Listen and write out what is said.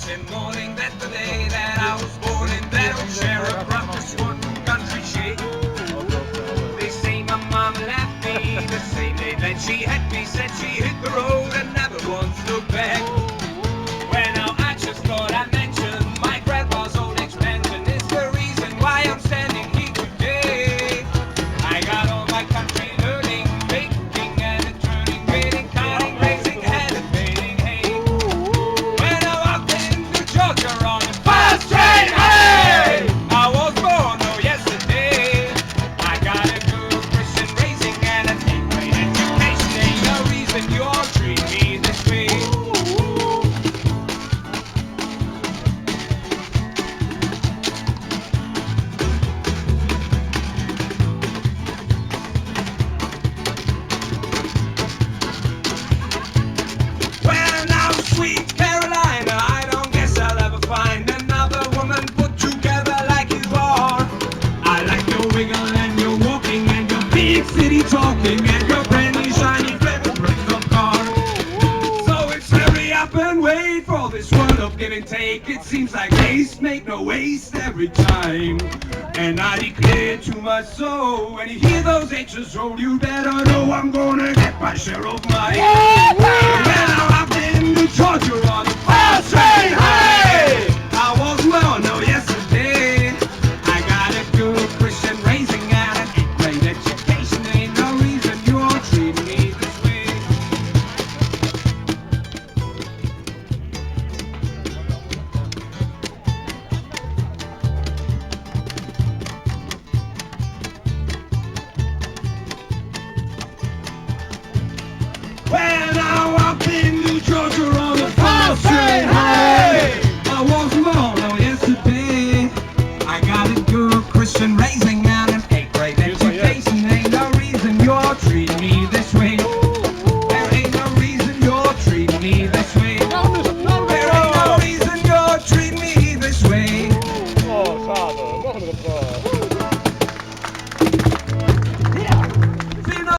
Sunday morning, that's the day that I was born in that old sheriff from Westwood-Country shake. They say my mom left me the same day that she had me, said she hit the road and never once looked back. Well, now I just thought I'd mention my grandpa's old expansion is the reason why I'm standing here today. I got all my country learning, baking and turning, grading, cutting, raising, and fading hay. When I walked into Georgia on the fast train, hey! I was born, oh yesterday. I got a good Christian raising and a great education. Ain't no reason you all treat me this way. Well, now, sweet Carolina, I don't guess I'll ever find another woman put together like you are. I like your wiggle and your walking and your big city talking and your brandy shiny red brick of car. So it's hurry up and wait for this world of give and take. It seems like waste make no waste every time. And I declare to my soul, when you hear those H's roll, you better know I'm gonna get my share of mine. Well, I've been to Georgia on the fast train, hey!